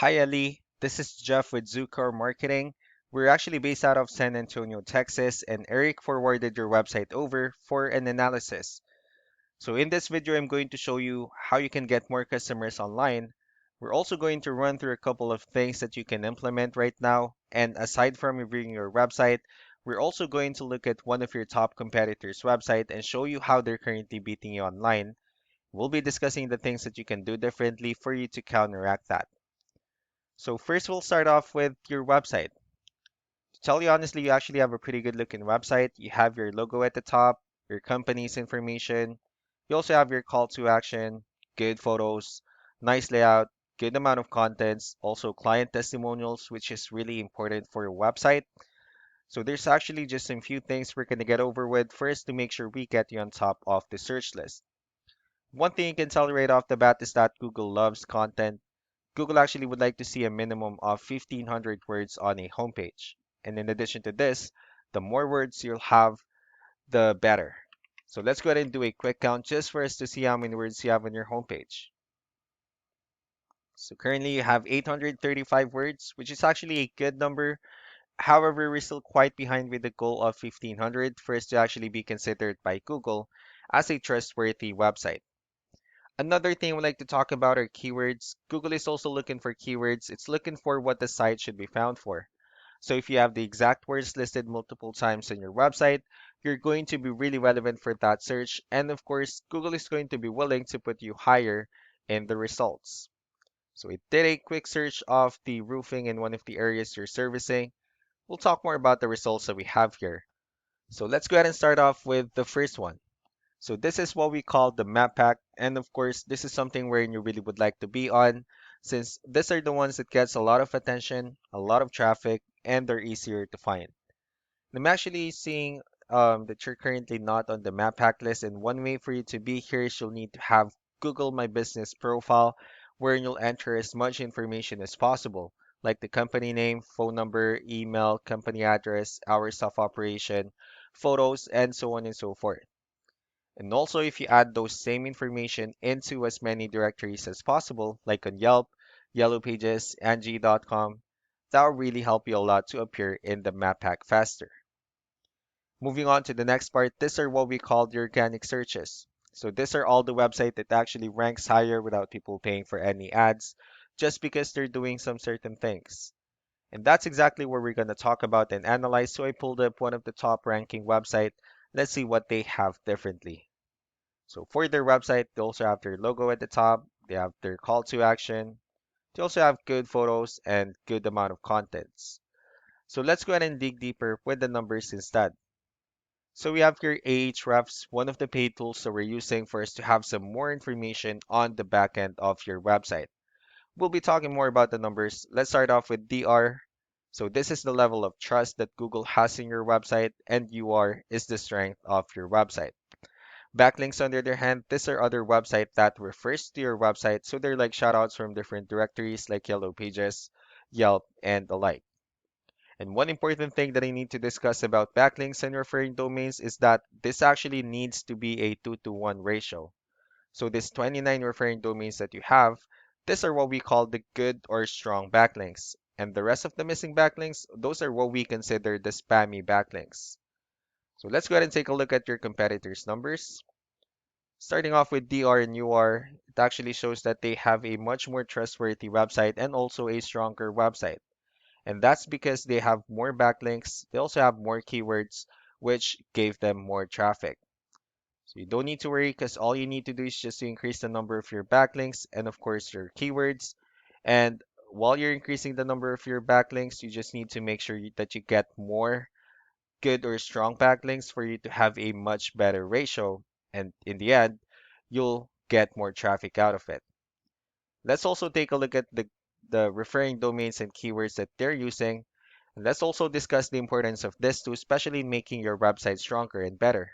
Hi, Ali. This is Jeff with Zoocar Marketing. We're actually based out of San Antonio, Texas, and Eric forwarded your website over for an analysis. So in this video, I'm going to show you how you can get more customers online. We're also going to run through a couple of things that you can implement right now. And aside from reviewing your website, we're also going to look at one of your top competitors' website and show you how they're currently beating you online. We'll be discussing the things that you can do differently for you to counteract that. So first, we'll start off with your website. To tell you honestly, you actually have a pretty good looking website. You have your logo at the top, your company's information. You also have your call to action, good photos, nice layout, good amount of contents, also client testimonials, which is really important for your website. So there's actually just some few things we're going to get over with first to make sure we get you on top of the search list. One thing you can tell right off the bat is that Google loves content. Google actually would like to see a minimum of 1,500 words on a homepage. And in addition to this, the more words you'll have, the better. So let's go ahead and do a quick count just for us to see how many words you have on your homepage. So currently you have 835 words, which is actually a good number. However, we're still quite behind with the goal of 1,500 for us to actually be considered by Google as a trustworthy website. Another thing we like to talk about are keywords. Google is also looking for keywords. It's looking for what the site should be found for. So if you have the exact words listed multiple times on your website, you're going to be really relevant for that search. And of course, Google is going to be willing to put you higher in the results. So it did a quick search of the roofing in one of the areas you're servicing. We'll talk more about the results that we have here. So let's go ahead and start off with the first one. So this is what we call the map pack. And of course, this is something where you really would like to be on since these are the ones that gets a lot of attention, a lot of traffic, and they're easier to find. I'm actually seeing that you're currently not on the map pack list. And one way for you to be here is you'll need to have Google My Business profile where you'll enter as much information as possible, like the company name, phone number, email, company address, hours of operation, photos, and so on and so forth. And also, if you add those same information into as many directories as possible, like on Yelp, Yellow Pages, Angie.com, that will really help you a lot to appear in the map pack faster. Moving on to the next part, these are what we call the organic searches. So these are all the website that actually ranks higher without people paying for any ads, just because they're doing some certain things. And that's exactly what we're going to talk about and analyze. So I pulled up one of the top ranking website. Let's see what they have differently. So for their website, they also have their logo at the top. They have their call to action. They also have good photos and good amount of contents. So let's go ahead and dig deeper with the numbers instead. So we have here Ahrefs, one of the paid tools that we're using for us to have some more information on the back end of your website. We'll be talking more about the numbers. Let's start off with DR. So this is the level of trust that Google has in your website, and UR is the strength of your website. Backlinks, on the other hand, these are other websites that refers to your website, so they're like shoutouts from different directories like Yellow Pages, Yelp, and the like. And one important thing that I need to discuss about backlinks and referring domains is that this actually needs to be a 2 to 1 ratio. So this 29 referring domains that you have, these are what we call the good or strong backlinks. And the rest of the missing backlinks, those are what we consider the spammy backlinks. So let's go ahead and take a look at your competitors' numbers. Starting off with DR and UR, it actually shows that they have a much more trustworthy website and also a stronger website. And that's because they have more backlinks. They also have more keywords, which gave them more traffic. So you don't need to worry because all you need to do is just to increase the number of your backlinks and of course your keywords. And while you're increasing the number of your backlinks, you just need to make sure that you get more good or strong backlinks for you to have a much better ratio. And in the end, you'll get more traffic out of it. Let's also take a look at the referring domains and keywords that they're using. And let's also discuss the importance of this too, especially in making your website stronger and better.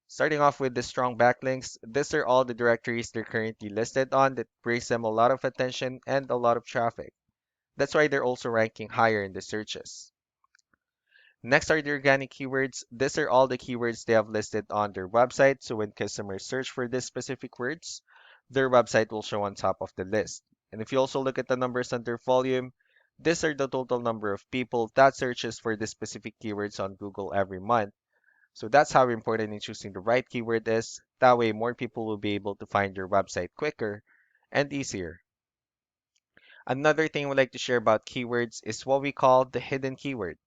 Starting off with the strong backlinks, these are all the directories they're currently listed on that brings them a lot of attention and a lot of traffic. That's why they're also ranking higher in the searches. Next are the organic keywords. These are all the keywords they have listed on their website. So when customers search for these specific words, their website will show on top of the list. And if you also look at the numbers under volume, these are the total number of people that searches for this specific keywords on Google every month. So that's how important in choosing the right keyword is. That way, more people will be able to find your website quicker and easier. Another thing we like to share about keywords is what we call the hidden keyword.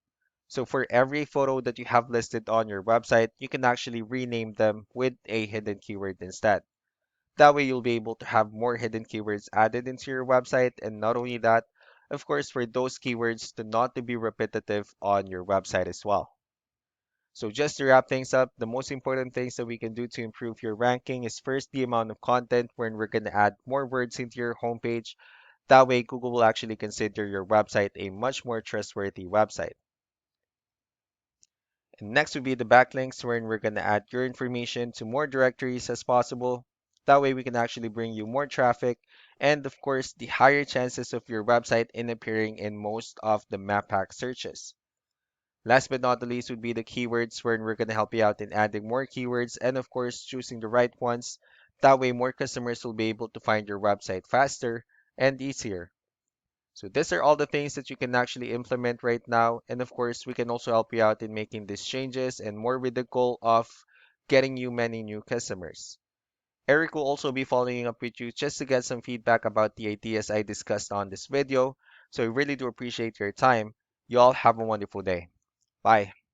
So for every photo that you have listed on your website, you can actually rename them with a hidden keyword instead. That way you'll be able to have more hidden keywords added into your website. And not only that, of course, for those keywords to not to be repetitive on your website as well. So just to wrap things up, the most important things that we can do to improve your ranking is first the amount of content when we're going to add more words into your homepage. That way Google will actually consider your website a much more trustworthy website. And next would be the backlinks wherein we're going to add your information to more directories as possible. That way we can actually bring you more traffic and of course the higher chances of your website in appearing in most of the map hack searches. Last but not the least would be the keywords wherein we're going to help you out in adding more keywords and of course choosing the right ones. That way more customers will be able to find your website faster and easier. So these are all the things that you can actually implement right now. And of course, we can also help you out in making these changes and more with the goal of getting you many new customers. Eric will also be following up with you just to get some feedback about the ideas I discussed on this video. So I really do appreciate your time. You all have a wonderful day. Bye.